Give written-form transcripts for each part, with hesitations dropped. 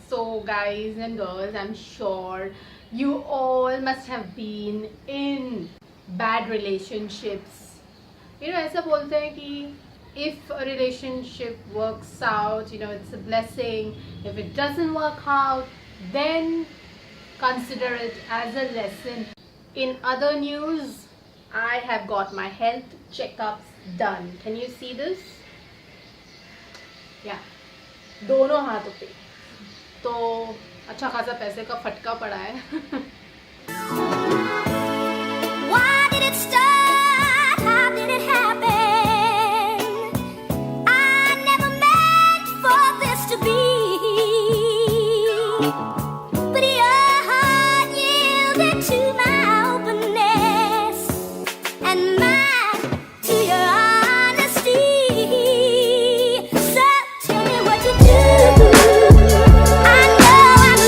So guys and girls, I'm sure you all must have been in bad relationships. ऐसा बोलते हैं कि if a relationship works out, it's a blessing. If it doesn't work out, then consider it as a lesson. In other news, I have got my health checkups done. Can you see this? Yeah, दोनों हाथों पे तो अच्छा खासा पैसे का फटका पड़ा है. Why did it start? How did it happen? I never meant for this to be. But your heart yielded to my openness and mine to your honesty. So tell me what to do. I know I'm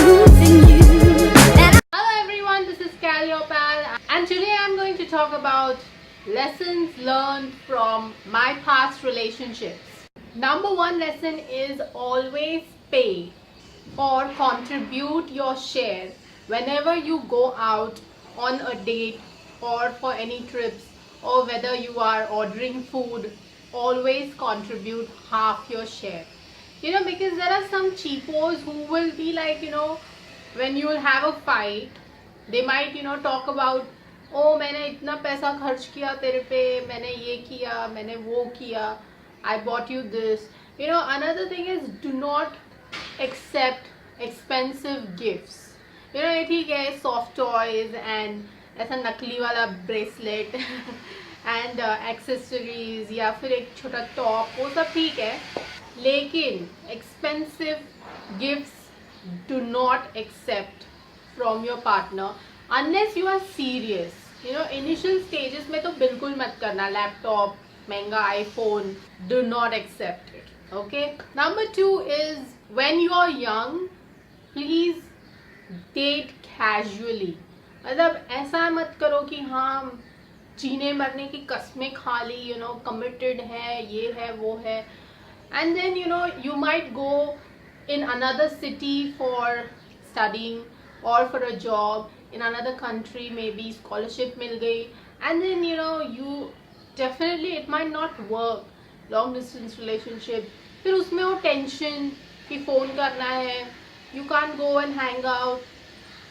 losing you. And Hello everyone, this is Calliope and today I'm going to talk about lessons learned from my past relationships. Number one lesson is always pay or contribute your share whenever you go out on a date or for any trips, or whether you are ordering food, always contribute half your share. Because there are some cheapos who will be like, when you will have a fight, they might talk about, oh मैंने इतना पैसा खर्च किया तेरे पे, मैंने ये किया, मैंने वो किया, I bought you this. Another thing is, do not accept expensive gifts. ये ठीक है, soft toys and ऐसा नकली वाला bracelet and accessories या फिर एक छोटा top, वो सब ठीक है, लेकिन expensive gifts do not accept from your partner unless you are serious. Initial stages में तो बिल्कुल मत करना. Laptop, महंगा iPhone, do not accept it. Okay. Number two is, when you are young, please date casually. मतलब ऐसा मत करो कि हाँ जीने मरने की कस्में खा ली, committed है, ये है वो है, and then you might go in another city for studying or for a job in another country, maybe scholarship mil gayi, and then you definitely it might not work, long distance relationship, फिर उसमें वो tension कि phone करना है, you can't go and hang out,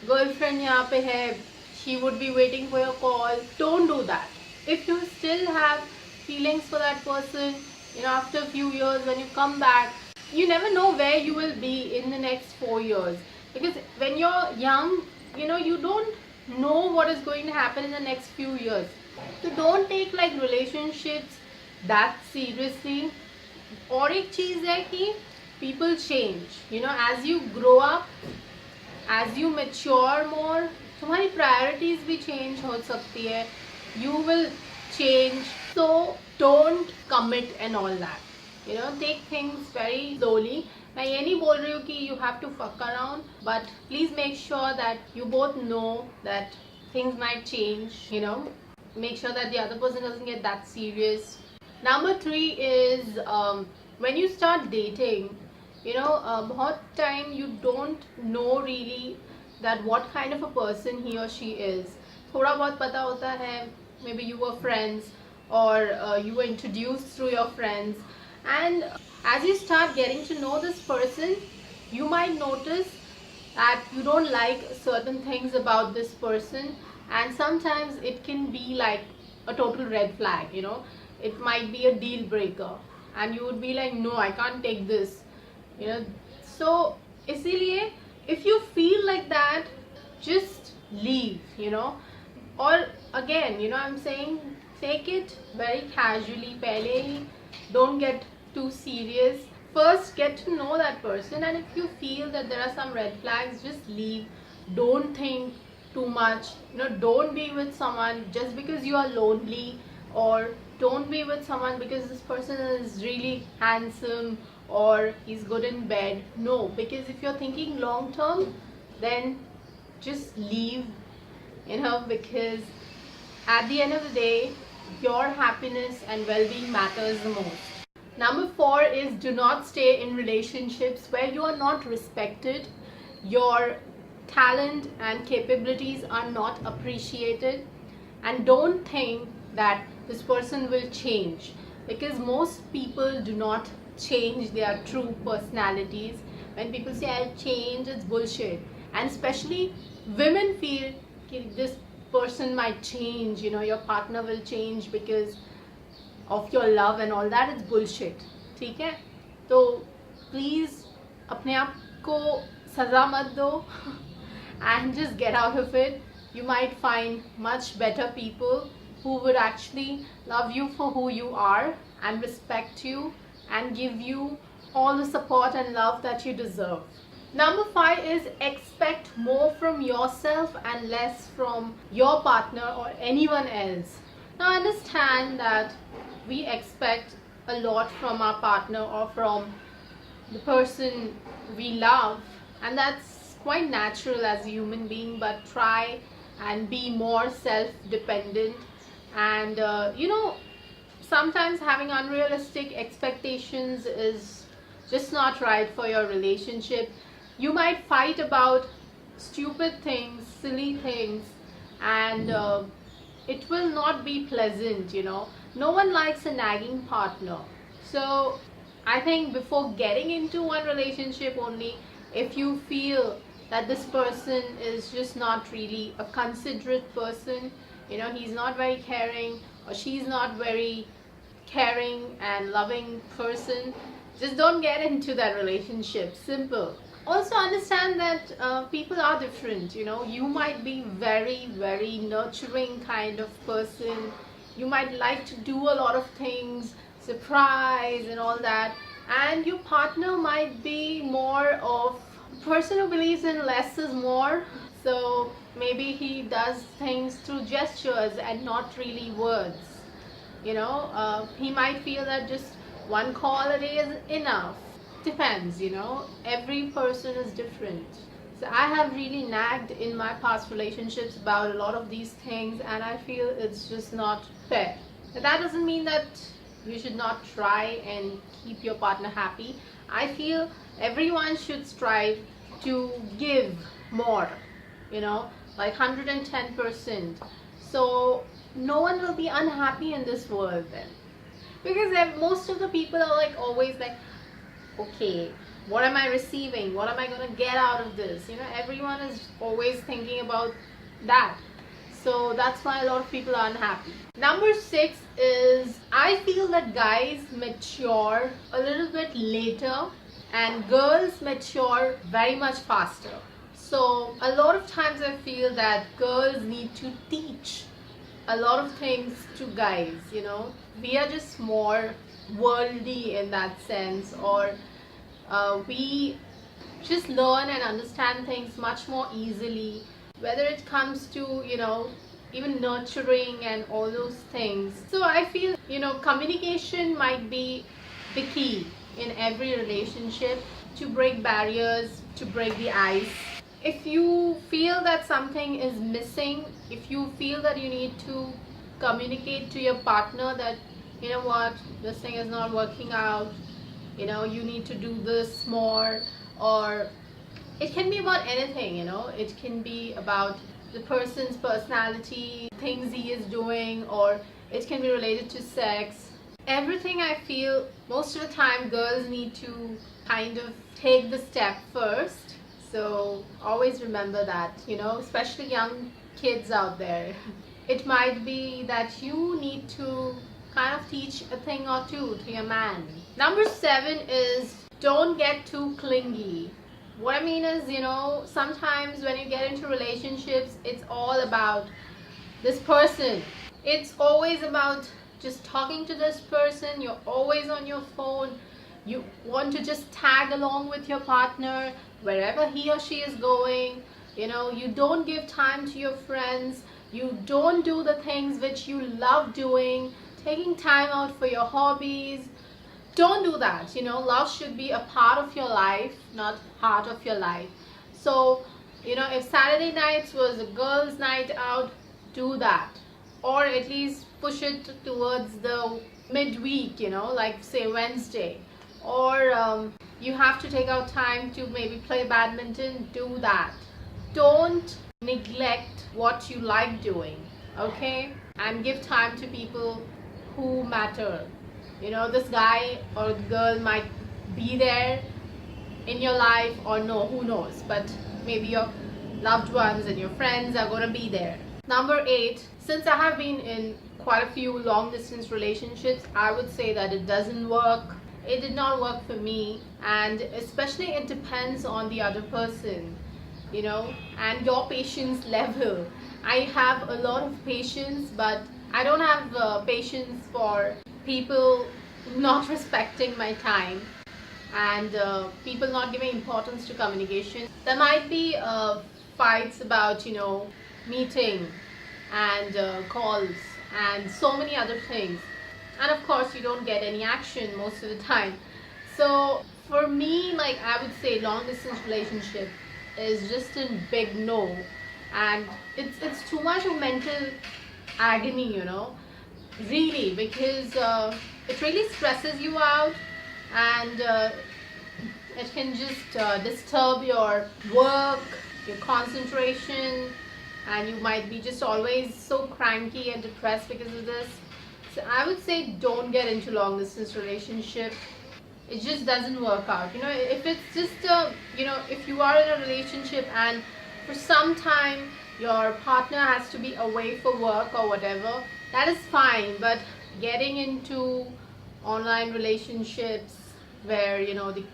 girlfriend यहाँ पे है, she would be waiting for your call. Don't do that. If you still have feelings for that person, after a few years when you come back, you never know where you will be in the next 4 years, because when you're young, you don't know what is going to happen in the next few years. So don't take like relationships that seriously. और एक चीज है कि people change, as you grow up, as you mature more, तुम्हारी priorities भी change हो सकती है, you will change, so don't commit and all that. Take things very slowly. मैं ये नहीं बोल रही हूँ कि you have to fuck around, but please make sure that you both know that things might change. Make sure that the other person doesn't get that serious. Number three is, when you start dating, बहुत time you don't know really that what kind of a person he or she is. थोड़ा बहुत पता होता है, maybe you were friends or you were introduced through your friends, and as you start getting to know this person, you might notice that you don't like certain things about this person, and sometimes it can be like a total red flag. It might be a deal breaker and you would be like, no, I can't take this. So इसीलिए if you feel like that, just leave. Or again, I'm saying, take it very casually. पहले ही don't get too serious. First get to know that person, and if you feel that there are some red flags, just leave. Don't think too much. Don't be with someone just because you are lonely, or don't be with someone because this person is really handsome or he's good in bed. No, because if you're thinking long term, then just leave, because at the end of the day, your happiness and well-being matters the most. Number 4 is do not stay in relationships where you are not respected, your talent and capabilities are not appreciated, and don't think that this person will change, because most people do not change their true personalities. When people say I'll change, it's bullshit. And especially women feel this person might change, your partner will change because of your love and all that. It's bullshit. ठीक है, तो please अपने आप को सजा मत दो and just get out of it. You might find much better people who would actually love you for who you are and respect you and give you all the support and love that you deserve. Number 5 is expect more from yourself and less from your partner or anyone else. Now understand that we expect a lot from our partner or from the person we love, and that's quite natural as a human being, but try and be more self-dependent. And sometimes having unrealistic expectations is just not right for your relationship. You might fight about stupid things, silly things, and it will not be pleasant. No one likes a nagging partner. So I think before getting into one relationship, only if you feel that this person is just not really a considerate person, he's not very caring or she's not very caring and loving person, just don't get into that relationship. Simple. Also understand that people are different. You might be very, very nurturing kind of person. You might like to do a lot of things, surprise and all that, and your partner might be more of a person who believes in less is more. So maybe he does things through gestures and not really words. He might feel that just one call a day is enough. Depends. Every person is different. So I have really nagged in my past relationships about a lot of these things, and I feel it's just not fair. But that doesn't mean that you should not try and keep your partner happy. I feel everyone should strive to give more, like 110%. So no one will be unhappy in this world then. Because most of the people are always like, okay, what am I receiving? What am I going to get out of this? Everyone is always thinking about that. So that's why a lot of people are unhappy. Number 6 is, I feel that guys mature a little bit later and girls mature very much faster. So a lot of times I feel that girls need to teach a lot of things to guys. We are just more worldly in that sense, or we just learn and understand things much more easily, whether it comes to even nurturing and all those things. So I feel communication might be the key in every relationship to break barriers, to break the ice. If you feel that something is missing, if you feel that you need to communicate to your partner that what, this thing is not working out, you need to do this more, or it can be about anything. It can be about the person's personality, things he is doing, or it can be related to sex. Everything, I feel most of the time girls need to kind of take the step first. So always remember that, especially young kids out there. It might be that you need to kind of teach a thing or two to your man. Number 7 is, don't get too clingy. What I mean is, sometimes when you get into relationships, it's all about this person. It's always about just talking to this person. You're always on your phone. You want to just tag along with your partner wherever he or she is going. You don't give time to your friends. You don't do the things which you love doing, taking time out for your hobbies. Don't do that. Love should be a part of your life, not part of your life. So if Saturday nights was a girls' night out, do that, or at least push it towards the midweek, like say Wednesday, or you have to take out time to maybe play badminton, do that. Don't neglect what you like doing, okay? And give time to people who matter. This guy or girl might be there in your life or no, who knows, but maybe your loved ones and your friends are going to be there. Number 8, since I have been in quite a few long distance relationships, I would say that it doesn't work. It did not work for me, and especially it depends on the other person, and your patience level. I have a lot of patience, but I don't have patience for people not respecting my time and people not giving importance to communication. There might be fights about meeting and calls and so many other things, and of course you don't get any action most of the time. So for me, like, I would say long distance relationship is just a big no, and it's too much of mental agony, really, because it really stresses you out, and it can just disturb your work, your concentration, and you might be just always so cranky and depressed because of this. So I would say don't get into long distance relationship. It just doesn't work out. If it's just if you are in a relationship and for some time your partner has to be away for work or whatever, that is fine. But getting into online relationships where the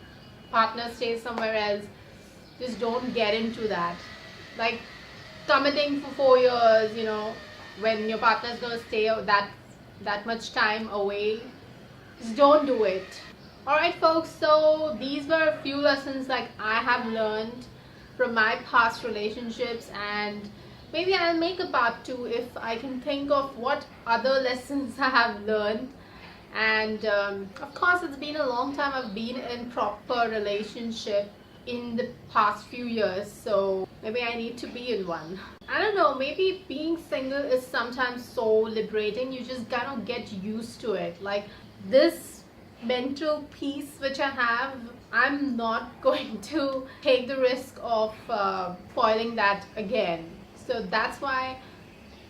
partner stays somewhere else, just don't get into that. Like committing for 4 years, when your partner is going to stay that much time away, just don't do it. Alright folks, so these were a few lessons like I have learned from my past relationships, and maybe I'll make a part 2 if I can think of what other lessons I have learned. And of course, it's been a long time I've been in proper relationship in the past few years, so maybe I need to be in one. I don't know, maybe being single is sometimes so liberating. You just gotta get used to it. Like this mental peace which I have, I'm not going to take the risk of spoiling that again. So that's why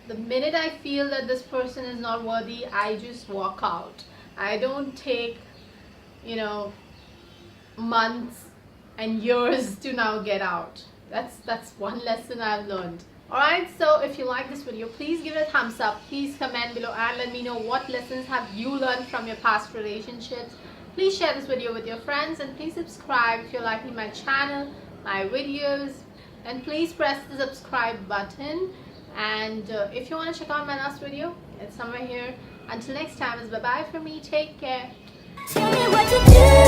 the minute I feel that this person is not worthy, I just walk out. I don't take months and years to now get out. That's one lesson I've learned. Alright, so if you like this video, please give it a thumbs up. Please comment below and let me know what lessons have you learned from your past relationships. Please share this video with your friends, and please subscribe if you're liking my channel, my videos, and please press the subscribe button. And if you want to check out my last video, it's somewhere here. Until next time, it's bye bye from me. Take care. Tell me what to do.